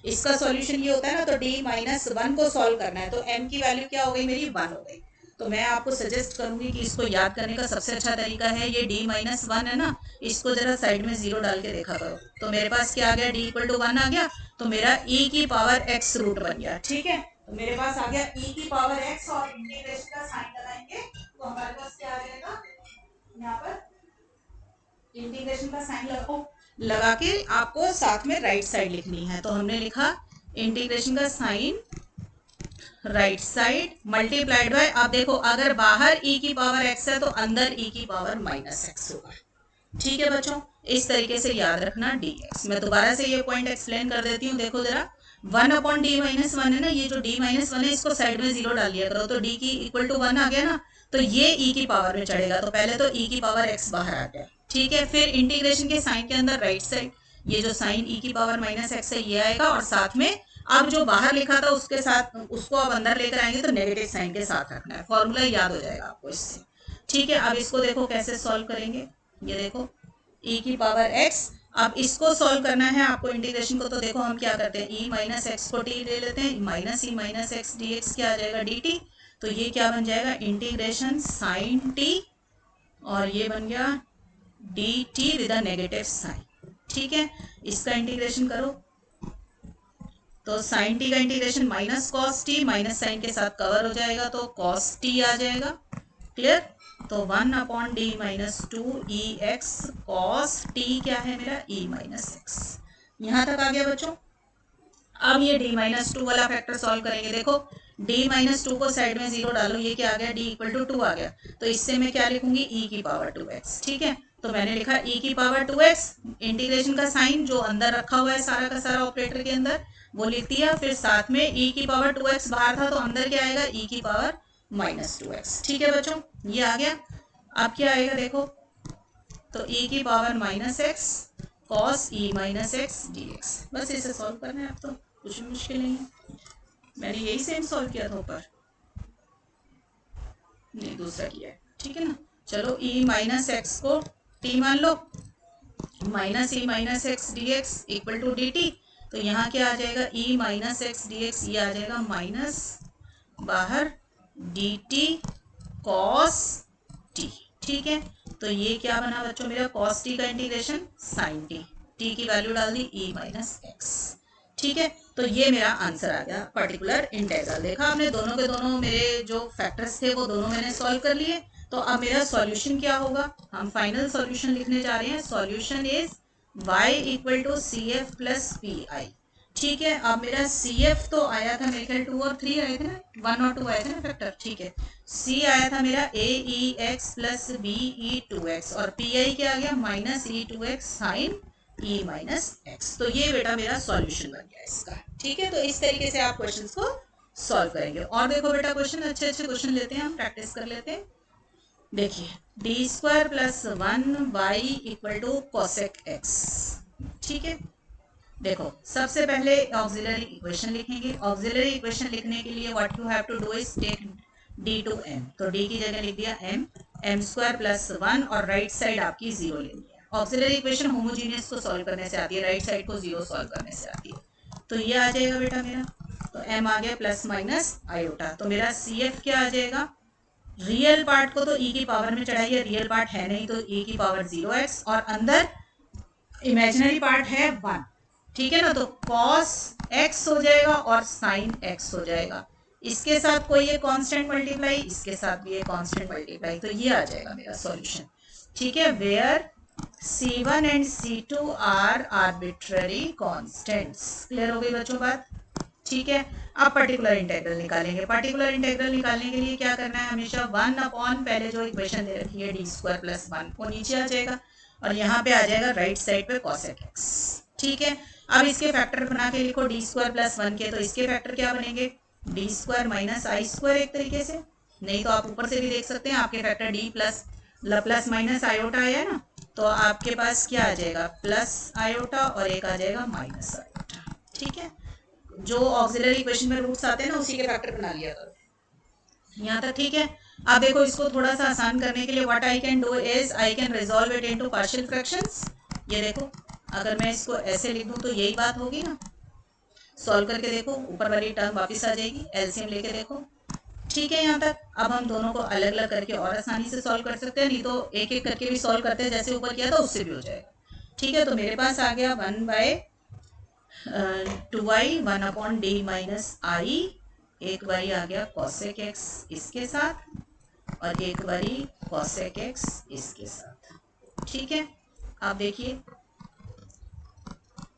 इसका सॉल्यूशन ये होता है ना, तो d माइनस 1 को सॉल्व करना है, तो m की वैल्यू क्या हो गई मेरी, 1 हो गई। तो मैं आपको सजेस्ट करूंगी कि इसको याद करने का सबसे अच्छा तरीका है, ये d माइनस 1 है ना, इसको जरा साइड में 0 डाल के देखा करो। तो मेरे पास क्या आ गया, d इक्वल टू 1 आ गया, तो मेरा e की पावर x रूट बन गया। ठीक है, तो मेरे पास आ गया e की पावर x और इंटीग्रेशन का साइन लगाएंगे तो हमारे पास क्या आ जाएगा, यहाँ पर इंटीग्रेशन का साइन लगाओ, लगा के आपको साथ में राइट साइड लिखनी है। तो हमने लिखा इंटीग्रेशन का sine right side multiplied by, अब देखो अगर बाहर e की पावर x है तो अंदर e की पावर माइनस x होगा। ठीक है बच्चों, इस तरीके से याद रखना dx। मैं दोबारा से ये पॉइंट एक्सप्लेन कर देती हूँ, देखो जरा 1 अपॉन डी माइनस वन है ना, ये जो डी माइनस वन है इसको साइड में 0 डाल दिया करो, तो डी की इक्वल टू 1 आ गया ना, तो ये e की पावर में चढ़ेगा, तो पहले तो e की पावर x बाहर आ गया, ठीक है। फिर इंटीग्रेशन के साइन के अंदर राइट साइड ये जो साइन e की पावर माइनस x है ये आएगा, और साथ में अब जो बाहर लिखा था उसके साथ उसको अब अंदर लेकर आएंगे तो नेगेटिव साइन के साथ रखना है, फॉर्मूला याद हो जाएगा आपको इससे, ठीक है। अब इसको देखो कैसे सॉल्व करेंगे, ये देखो e की पावर x, अब इसको सॉल्व करना है आपको इंटीग्रेशन को, तो देखो हम क्या करते हैं, e माइनस एक्स को t ले लेते हैं, minus E minus X D x क्या आ जाएगा dt, तो ये क्या बन जाएगा इंटीग्रेशन साइन t, और ये बन गया dt with a negative sine, ठीक है। इसका इंटीग्रेशन करो तो साइन टी का integration minus cos T, minus sine के साथ कवर हो जाएगा तो कॉस टी आ जाएगा, क्लियर। तो 1 अपॉन डी माइनस टू ई एक्स कॉस टी क्या है मेरा e माइनस एक्स, यहां तक आ गया बच्चों। अब ये d माइनस टू वाला फैक्टर सॉल्व करेंगे, देखो d माइनस टू को साइड में 0 डालो, ये क्या आ गया d इक्वल टू 2 आ गया, तो इससे मैं क्या लिखूंगी e की पावर 2x, ठीक है। तो मैंने लिखा e की पावर 2x, इंटीग्रेशन का साइन जो अंदर रखा हुआ है सारा का सारा ऑपरेटर के अंदर वो लिख दिया, फिर साथ में e की पावर 2x बाहर था तो अंदर क्या आएगा e की पावर माइनस 2x, ठीक है बच्चों, ये आ गया। अब क्या आएगा देखो, तो e की पावर माइनस एक्स कॉस ई माइनस एक्स डी एक्स, बस इसे सॉल्व करना है, अब तो कुछ भी मुश्किल नहीं है, मैंने यही सेम सॉल्व किया था ऊपर, नहीं दूसरा किया है, ठीक है ना। चलो e माइनस एक्स को t मान लो, minus E minus X D X equal to D T, तो यहाँ क्या आ जाएगा e minus X D X, ये आ जाएगा माइनस बाहर डी टी कॉस टी, ठीक है। तो ये क्या बना बच्चों मेरा कॉस टी का इंटीग्रेशन साइन टी, टी की वैल्यू डाल दी e माइनस एक्स, ठीक है। तो ये मेरा आंसर आ गया पर्टिकुलर इंटीग्रल, देखा आपने दोनों के दोनों मेरे जो फैक्टर्स थे वो दोनों मैंने सॉल्व कर लिए। तो अब मेरा सॉल्यूशन क्या होगा, हम फाइनल सॉल्यूशन लिखने जा रहे हैं, solution is y equal to C F plus P I, ठीक है। अब मेरा सी एफ तो आया था मेरे ख्याल 2 और 3 आए थे ना, 1 और 2 आए थे ना फैक्टर, ठीक है। c आया था मेरा A E X plus B E two X, और पी आई क्या आ गया minus E two X sine e minus X, तो ये बेटा मेरा सॉल्यूशन बन गया इसका, ठीक है। तो इस तरीके से आप क्वेश्चंस को सॉल्व करेंगे, और देखो बेटा क्वेश्चन अच्छे अच्छे क्वेश्चन लेते हैं हम, प्रैक्टिस कर लेते हैं। देखिए D square plus 1y equal to cosec X, ठीक है। देखो सबसे पहले ऑक्सिलरी इक्वेशन लिखेंगे, ऑक्सिलरी इक्वेशन लिखने के लिए what you have to do is take d to m, तो d की जगह लिख दिया m स्क्वायर प्लस 1, और राइट साइड आपकी 0 लेनी है। ऑक्सिलरी इक्वेशन होमोजीनियस को सॉल्व करने से आती है, राइट साइड को 0 सॉल्व करने से आती है, तो ये आ जाएगा बेटा मेरा, तो m आ गया प्लस माइनस आयोटा, तो मेरा सी एफ क्या आ जाएगा, रियल पार्ट को तो e की पावर में चढ़ाइए, रियल पार्ट है नहीं तो e की पावर 0x, और अंदर इमेजिनरी पार्ट है 1, ठीक है ना, तो cos x हो जाएगा और sin x हो जाएगा, इसके साथ कोई ये कांस्टेंट मल्टीप्लाई, इसके साथ भी ये कांस्टेंट मल्टीप्लाई, तो ये आ जाएगा मेरा सॉल्यूशन, ठीक है। Where c1 and c2 are arbitrary constants, clear हो गई बच्चों बात, ठीक है। अब पर्टिकुलर इंटीग्रल निकालेंगे, पर्टिकुलर इंटीग्रल निकालने के लिए क्या करना है, हमेशा 1 अपॉन पहले जो इक्वेशन दे रखी है डी स्क्वायर प्लस 1 वो नीचे आ जाएगा, और यहाँ पे आ जाएगा राइट साइड पे कॉसेक एक्स, ठीक है। अब इसके फैक्टर बना के लिखो डी स्क्वायर प्लस 1 के, तो इसके फैक्टर क्या बनेंगे, डी स्क्वायर माइनस आई स्क्वायर एक तरीके से, नहीं तो आप ऊपर से भी देख सकते हैं, आपके factor D plus plus minus iota आया है ना, तो आपके पास क्या आ जाएगा प्लस आयोटा और एक आ जाएगा माइनस आयोटा, ठीक है। जो ऑक्सिलरी इक्वेशन में रूट्स आते हैं ना उसी के फैक्टर बना लिया करो, यहाँ तक ठीक है। अब देखो इसको थोड़ा सा आसान करने के लिए what I can do is I can resolve it into partial fractions, ये देखो अगर मैं इसको ऐसे लिख दूं तो यही बात होगी ना, सॉल्व करके देखो ऊपर वाली टर्म वापस आ जाएगी, एलसीएम लेके देखो, ठीक है यहाँ तक। अब हम दोनों को अलग अलग करके और आसानी से सॉल्व कर सकते हैं, नहीं तो एक एक करके भी सॉल्व करते हैं जैसे ऊपर किया था उससे भी हो जाएगा, ठीक है। तो मेरे पास आ गया 1/2y 1 अपॉन डी माइनस आई, एक बारी आ गया कॉसेक एक्स इसके साथ और एक बारी कॉसेक एक्स इसके साथ, ठीक है। आप देखिए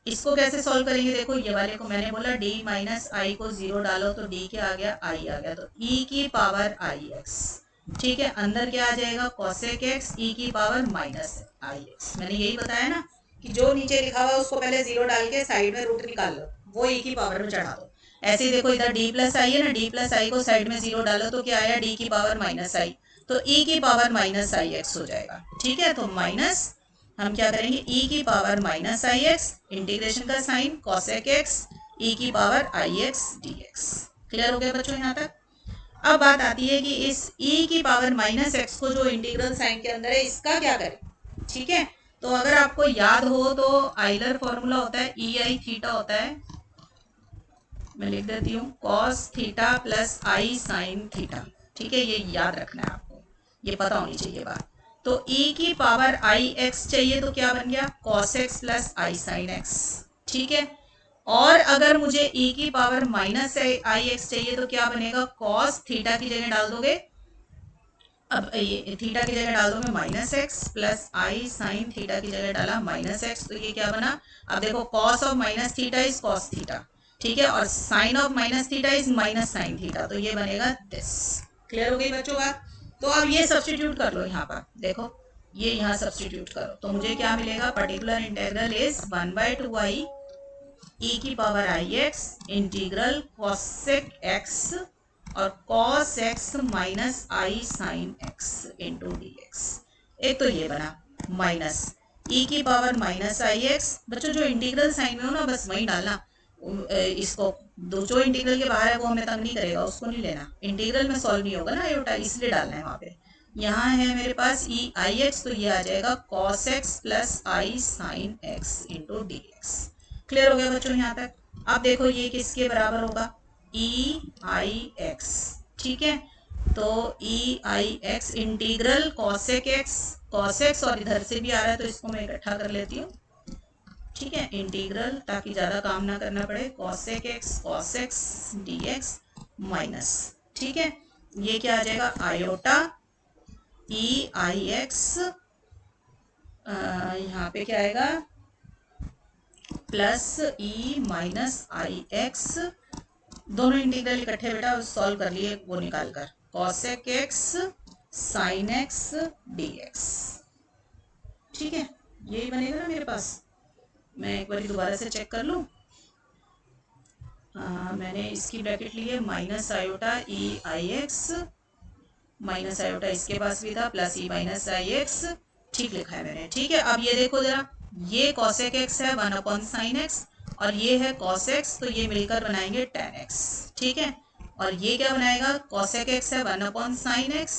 इसको कैसे सॉल्व करेंगे, देखो ये वाले को मैंने बोला d माइनस आई को 0 डालो तो d क्या आ गया i आ गया, तो e की पावर आई एक्स, ठीक है। अंदर क्या आ जाएगा कॉसेक एक्स e की पावर माइनस आई एक्स, मैंने यही बताया ना, कि जो नीचे लिखा हुआ है उसको पहले 0 डाल के साइड में रूट निकाल लो, वो e की पावर में चढ़ा दो। ऐसे ही देखो इधर d प्लस आई है ना, d प्लस आई को साइड में 0 डालो तो क्या आया, d की पावर माइनस आई, तो e की पावर माइनस आई एक्स हो जाएगा। ठीक है, तो माइनस हम क्या करेंगे, e की power minus I x, integration का साइन कॉसेक एक्स, e की power I x D X. Clear हो गया बच्चों यहाँ तक। अब बात आती है कि इस e की पावर माइनस एक्स को जो इंटीग्रल साइन के अंदर है इसका क्या करें। ठीक है, तो अगर आपको याद हो तो आइलर फॉर्मूला होता है ई आई थीटा होता है, मैं लिख देती हूँ cos theta plus I sine theta. ठीक है, ये याद रखना है आपको, ये पता होनी चाहिए बात। तो e की पावर आई एक्स चाहिए तो क्या बन गया, cos X plus I sine x. ठीक है, और अगर मुझे e की पावर माइनस आई एक्स चाहिए तो क्या बनेगा, कॉस थीटा की जगह डाल दोगे, अब ये थीटा की जगह डाल दोगे minus x plus I sine theta की जगह डाला माइनस एक्स, तो ये क्या बना, अब देखो cos of minus theta is cos theta. ठीक है, और sine of minus theta is minus sine theta, तो ये बनेगा दिस। क्लियर हो गई बच्चों बात। तो अब ये सब्सटीट्यूट कर लो यहाँ पर, देखो ये यहाँ सब्सटीट्यूट करो तो मुझे क्या मिलेगा, particular integral is 1/2i e की power I X integral cosec X और cos X minus I sine X into D X. एक तो ये बना माइनस e की पावर माइनस आई एक्स, बच्चों जो इंटीग्रल साइन में हो ना बस वही डालना, इसको दो जो इंटीग्रल के बाहर है वो हमें तंग नहीं करेगा, उसको नहीं लेना, इंटीग्रल में सॉल्व नहीं होगा ना आयोटा, इसलिए डालना है वहाँ पे। यहाँ है मेरे पास e आई एक्स, तो ये आ जाएगा cos X plus I sine X into D X. Clear हो गया बच्चों यहाँ तक। अब देखो ये किसके बराबर होगा, ई आई एक्स। ठीक है, तो E I X integral cosec X, cosec x और इधर से भी आ रहा है तो इसको मैं इकट्ठा कर लेती हूँ। ठीक है, इंटीग्रल ताकि ज़्यादा काम ना करना पड़े, cosec x D X minus. ठीक है, ये क्या आ जाएगा, आयोटा ई आई एक्स, यहाँ पे क्या आएगा plus E minus I x, दोनों इंटीग्रल इकट्ठे बेटा सॉल्व कर लिए वो निकाल कर, cosec x sine x D x. ठीक है, यही बनेगा ना मेरे पास, मैं एक बार दोबारा से चेक कर लूँ। मैंने इसकी ब्रैकेट ली है minus iota E I X, minus iota इसके पास भी था plus E minus I x, ठीक लिखा है मैंने। ठीक है, अब ये देखो जरा, ये कॉसेक एक्स है 1/sin x और ये है कॉस एक्स, तो ये मिलकर बनाएंगे tan x। ठीक है, और ये क्या बनाएगा, कॉसेक एक्स है 1/sin x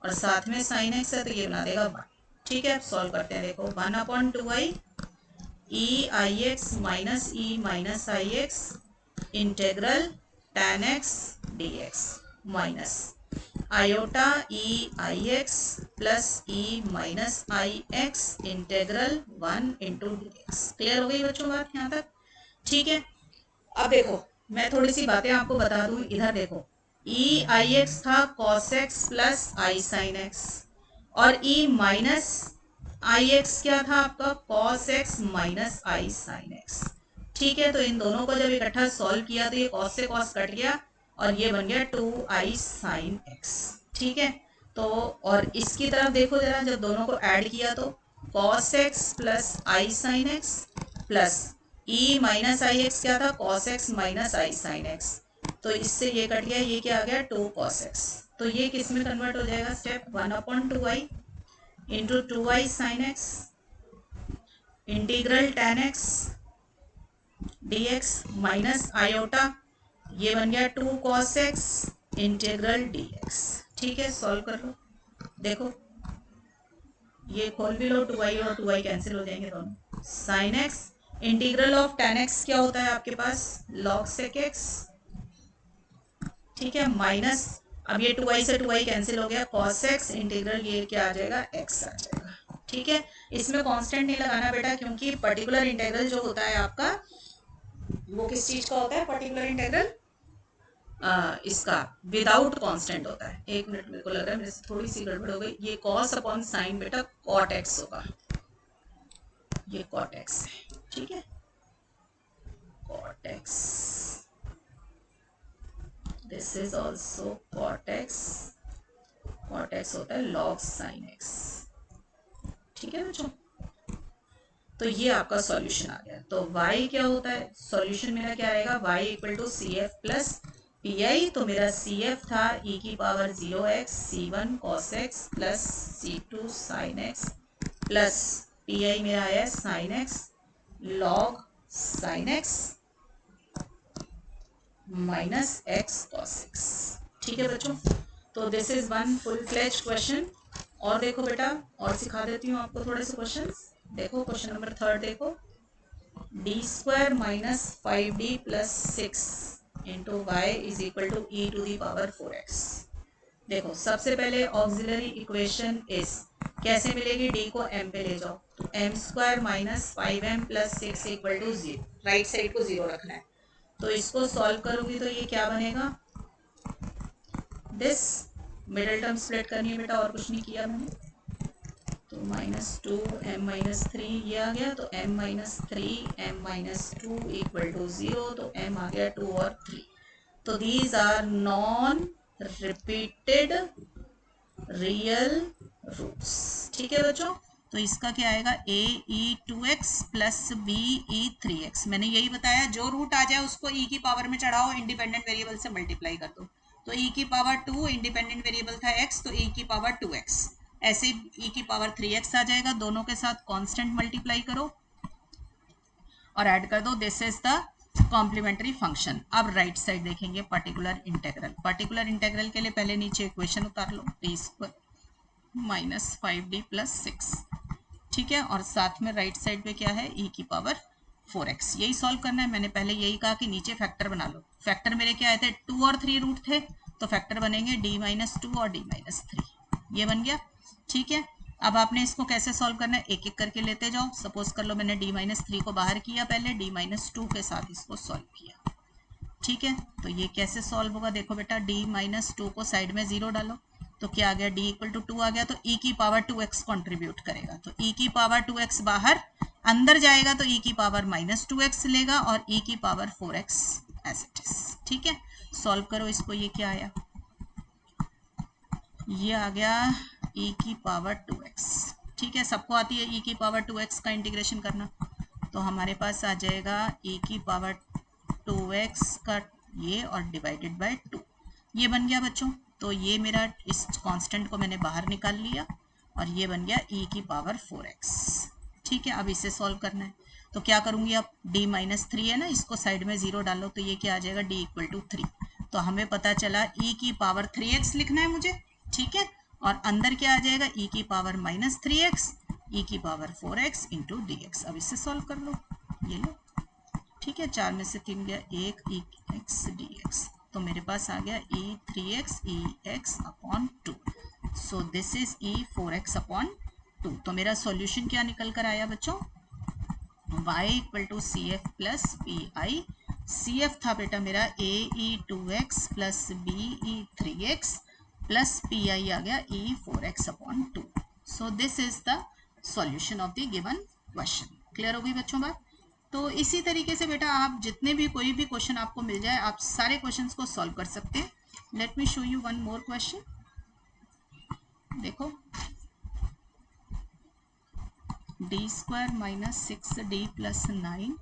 और साथ में sin x है तो ये बना देगा 1। ठीक है, सॉल्व करते हैं, देखो 1/2i E I X minus E minus I X integral tan x D X minus iota E I X plus E minus I X integral 1 into D X. Clear हो गई बच्चों बात यहाँ तक। ठीक है, अब देखो मैं थोड़ी सी बातें आपको बता दूं, इधर देखो ई आई एक्स था cos X plus I sine x और ई माइनस आई एक्स क्या था आपका, cos X minus I sine x. ठीक है, तो इन दोनों को जब इकट्ठा सॉल्व किया तो ये कॉस से कॉस कट गया और ये बन गया 2i साइन एक्स। ठीक है, तो और इसकी तरफ देखो जरा, जब दोनों को ऐड किया तो cos X plus I sine x plus E minus I x क्या था, cos X minus I sine x, तो इससे ये कट गया, ये क्या आ गया 2 cos x, तो ये किस में कन्वर्ट हो जाएगा, step 1/2i into 2i sine x integral tan x dx minus iota, ये बन गया 2 cos x इंटीग्रल dx। ठीक है, सॉल्व कर लो, देखो ये खोल भी लो, 2i और 2i कैंसिल हो जाएंगे दोनों, sine x integral of tan x क्या होता है आपके पास, log sec x। ठीक है, माइनस अब ये 2i से 2i कैंसिल हो गया, cos x इंटीग्रल ये क्या आ जाएगा x आ जाएगा। ठीक है, इसमें कांस्टेंट नहीं लगाना बेटा, क्योंकि पर्टिकुलर इंटीग्रल जो होता है आपका वो किस चीज का होता है, पर्टिकुलर इंटीग्रल इसका विदाउट कांस्टेंट होता है। एक मिनट, मेरे को लग रहा है मेरे से थोड़ी सी गड़बड़ हो गई, ये cos अपॉन साइन बेटा cot x होगा, ये cot x है। ठीक है, cot x, this is also cot x, cot x होता है log sin x। ठीक है बच्चों, तो ये आपका सॉल्यूशन आ गया। तो y क्या होता है, सॉल्यूशन मेरा क्या रहेगा, y equal to C F plus P I. तो मेरा सी एफ था e की power 0x c1 cos x plus c2 sin x plus P I मेरा आया sin x log sin x minus x cos x। ठीक है बच्चों, तो this is one full fledge question. और देखो बेटा, और सिखा देती हूँ आपको थोड़े से क्वेश्चन। देखो क्वेश्चन नंबर 3 देखो, D square minus 5d plus 6 into Y is equal to E to the power 4x। देखो सबसे पहले ऑक्सिलरी इक्वेशन इज कैसे मिलेगी, डी को m पे ले जाओ तो m square minus 5m plus 6 equal to 0, right side को 0 रखना है। तो इसको सॉल्व करोगी तो ये क्या बनेगा, दिस मिडिल टर्म स्प्लिट करनी है बेटा, और कुछ नहीं किया मैंने। तो -2 m - 3 ये आ गया, तो m - 3 m - 2 इक्वल टू 0, तो m आ गया 2 और 3। तो these are non repeated real roots. ठीक है बच्चों, तो इसका क्या आएगा, a e 2x plus b e 3x। मैंने यही बताया, जो रूट आ जाए उसको e की पावर में चढ़ाओ, इंडिपेंडेंट वेरिएबल से मल्टीप्लाई कर दो। तो e की पावर 2 इंडिपेंडेंट वेरिएबल था x, तो e की पावर 2x, ऐसे ही e की पावर 3x आ जाएगा। दोनों के साथ कांस्टेंट मल्टीप्लाई करो और ऐड कर दो, this is the complementary function. अब राइट साइड देखेंगे पर्टिकुलर इंटेग्रल। पर्टिकुलर इंटेग्रल के लिए पहले नीचे इक्वेशन उतार लो, D square minus 5d plus 6। ठीक है, और साथ में राइट साइड पे क्या है, e की पावर 4x। यही सॉल्व करना है। मैंने पहले यही कहा कि नीचे फैक्टर बना लो। फैक्टर मेरे क्या आए थे, 2 और 3 रूट थे, तो फैक्टर बनेंगे d-2 और d-3, ये बन गया। ठीक है, अब आपने इसको कैसे सॉल्व करना है, एक एक करके लेते जाओ। सपोज कर लो मैंने d-3 को बाहर किया, पहले d-2 के साथ इसको सॉल्व किया। ठीक है, तो ये कैसे सॉल्व होगा, देखो बेटा, d-2 को साइड में 0 डालो, तो क्या आ गया, d इक्वल टू 2 आ गया, तो e की पावर 2x कंट्रीब्यूट करेगा, तो e की पावर 2x बाहर, अंदर जाएगा तो e की पावर -2x लेगा, और e की power 4x as it is. ठीक है, सॉल्व करो इसको, ये क्या आया, ये आ गया e की पावर 2x। ठीक है, सबको आती है e की पावर 2x का इंटीग्रेशन करना, तो हमारे पास आ जाएगा e की पावर 2x का ये, और डिवाइडेड बाय 2, ये बन गया बच्चों। तो ये मेरा, इस कांस्टेंट को मैंने बाहर निकाल लिया, और ये बन गया e की पावर 4x। ठीक है, अब इसे सॉल्व करना है, तो क्या करूंगी, अब d-3 है ना, इसको साइड में 0 डालो, तो ये क्या आ जाएगा, d इक्वल टू 3। तो हमें पता चला e की पावर 3x लिखना है मुझे। ठीक है, और अंदर क्या आ जाएगा, e की पावर -3x e की पावर 4x इंटू dx। अब इसे सॉल्व कर लो, ये लो। ठीक है, 4 में से 3 गया, 1 e x dx, तो मेरे पास आ गया e 3x e x upon 2। So this is e 4x upon 2। तो मेरा सॉल्यूशन क्या निकल कर आया बच्चों, y equal to C F plus P I. C F था बेटा मेरा a e 2x plus b e 3x plus P I आ गया e 4x upon 2। So this is the solution of the given question. Clear हो गई बच्चों बात। तो इसी तरीके से बेटा आप जितने भी, कोई भी क्वेश्चन आपको मिल जाए, आप सारे क्वेश्चंस को सॉल्व कर सकते हैं। Let me show you one more question. देखो, D square minus 6d plus 9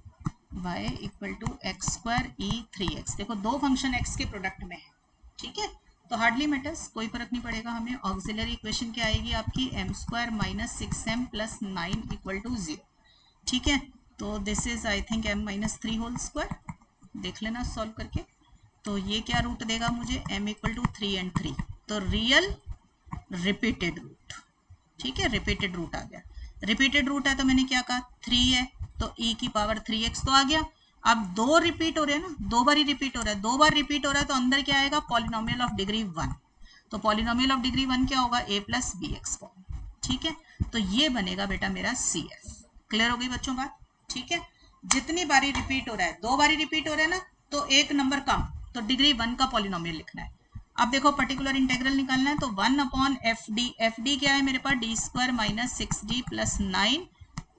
y equal to X square E 3x। देखो दो फंक्शन x के प्रोडक्ट में है। ठीक है, तो हार्डली मैटर्स, कोई फर्क नहीं पड़ेगा हमें। ऑक्सिलरी इक्वेशन क्या आएगी आपकी, m square minus 6m plus 9 equal to 0। ठीक है, तो this is I think m-3 whole square, देख लेना सॉल्व करके। तो ये क्या रूट देगा मुझे, m इक्वल टू 3 एंड 3, तो रियल रिपीटेड रूट। ठीक है, रिपीटेड रूट आ गया। रिपीटेड रूट है तो मैंने क्या कहा, 3 है, तो e की पावर 3x तो आ गया। अब दो रिपीट हो रहे हैं ना, दो बार ही रिपीट हो रहा है, दो बार रिपीट हो रहा है, तो अंदर क्या आएगा, पॉलिनोमियल ऑफ डिग्री 1। तो पॉलिनोमियल ऑफ डिग्री 1 क्या होगा, a plus B X form. ठीक है, तो ये बनेगा बेटा मेरा सी एफ। क्लियर हो गई बच्चों बात। ठीक है, जितनी बारी रिपीट हो रहा है, दो बारी रिपीट हो रहा है ना, तो एक नंबर कम, तो डिग्री 1 का पॉलिनोमियल लिखना है। अब देखो पर्टिकुलर इंटेग्रल निकालना है, तो 1 upon F D, F D क्या है मेरे पास, D square minus 6d plus 9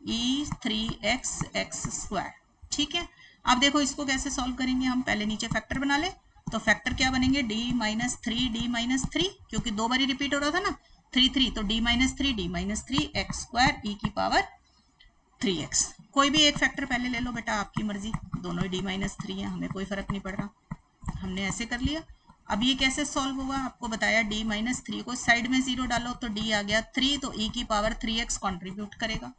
E 3x X square. ठीक है, अब देखो इसको कैसे सॉल्व करेंगे हम, पहले नीचे फैक्टर बना ले, तो फैक्टर क्या बनेंगे, d-3 क्योंकि दो बारी रिपीट हो रहा था ना, 3 3, तो d-3 एक्स स्क्वायर ई की पावर 3x। कोई भी एक फैक्टर पहले ले लो बेटा, आपकी मर्जी, दोनों ही d-3 है, हमें कोई फर्क नहीं पड़ रहा। हमने ऐसे कर लिया। अब ये कैसे सॉल्व होगा, आपको बताया d-3 को साइड में 0 डालो तो d आ गया 3, तो e की पावर 3x कंट्रीब्यूट करेगा,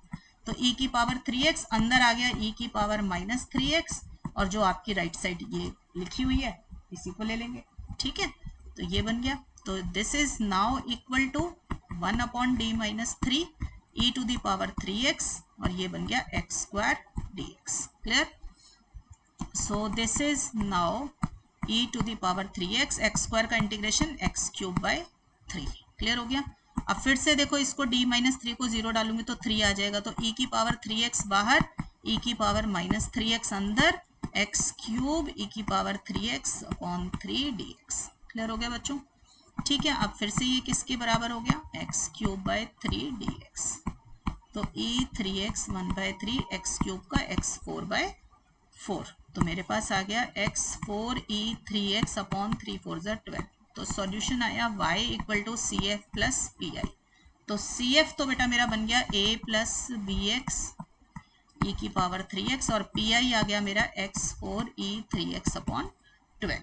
तो e की पावर 3x अंदर आ गया e की पावर -3x, और जो आपकी राइट साइड ये लिखी हुई है इसी को ले लेंगे, ठीक है, तो ये बन गया। तो this is now equal to 1/d-3 e to the power 3x, और ये बन गया x² dx। Clear? So this is now e to the power 3x, x² का इंटीग्रेशन x³/3। क्लियर हो गया? अब फिर से देखो, इसको d-3 को 0 डालूंगी तो 3 आ जाएगा, तो e की पावर 3x बाहर, e की पावर -3x अंदर, x³ e की पावर 3x/3 dx। क्लियर हो गया बच्चों? ठीक है, अब फिर से ये किसके बराबर हो गया, x³/3 dx, तो e3x 1/3 x³ का x4/4, तो मेरे पास आ गया x4 e3x/3 4 12, तो सॉल्यूशन आया y equal to CF plus PI। तो CF तो बेटा मेरा बन गया a प्लस BX e की पावर 3x, और PI आ गया मेरा x4 e3x/12।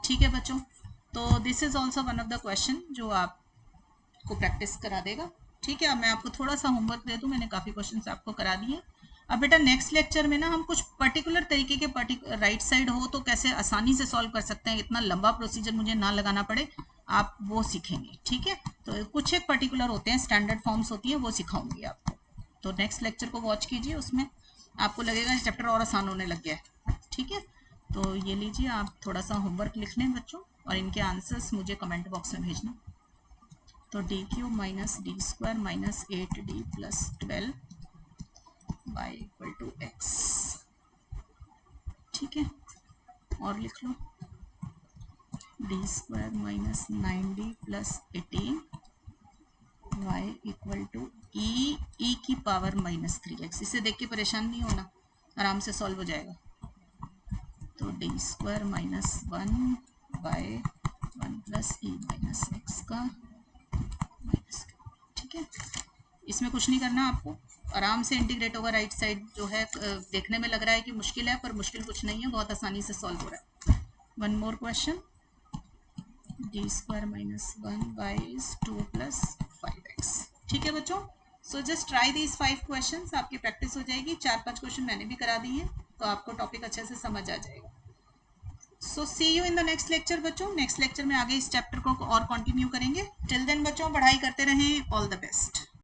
ठीक है बच्चों, तो this is also one of the question जो आपको प्रैक्टिस करा देगा। ठीक है, अब मैं आपको थोड़ा सा होमवर्क दे दूं, मैंने काफ़ी क्वेश्चंस आपको करा दिए। अब बेटा नेक्स्ट लेक्चर में ना हम कुछ पर्टिकुलर तरीके के राइट साइड हो तो कैसे आसानी से सॉल्व कर सकते हैं, इतना लंबा प्रोसीजर मुझे ना लगाना पड़े, आप वो सीखेंगे। ठीक है, तो कुछ एक पर्टिकुलर होते हैं, स्टैंडर्ड फॉर्म्स होती हैं, वो सिखाऊंगी आपको। तो नेक्स्ट लेक्चर को वॉच कीजिए, उसमें आपको लगेगा चैप्टर और आसान होने लग गया है। ठीक है, तो ये लीजिए, आप थोड़ा सा होमवर्क लिख लें बच्चों, और इनके आंसर्स मुझे कमेंट बॉक्स में भेजना। तो d³ - d² - 8d plus 12 y equal to x। ठीक है, और लिख लो d² - 9d plus 18 y equal to e की पावर -3x। इसे देख के परेशान नहीं होना, आराम से सॉल्व हो जाएगा। तो d² - 1/1 प्लस e - x का -2। ठीक है, इसमें कुछ नहीं करना आपको, आराम से इंटीग्रेट होगा। राइट साइड जो है देखने में लग रहा है कि मुश्किल है, पर मुश्किल कुछ नहीं है, बहुत आसानी से सॉल्व हो रहा है। One more question, d² - 1y is 2 plus 5x। ठीक है बच्चों, so just try these 5 questions, आपकी प्रैक्टिस हो जाएगी। 4-5 क्वेश्चन मैंने भी करा दिए हैं, तो आपको टॉपिक अच्छे से समझ आ जाएगा। So see you in the next lecture बच्चों। नेक्स्ट लेक्चर में आगे इस चैप्टर को और कंटिन्यू करेंगे। टिल देन बच्चों पढ़ाई करते रहें। All the best.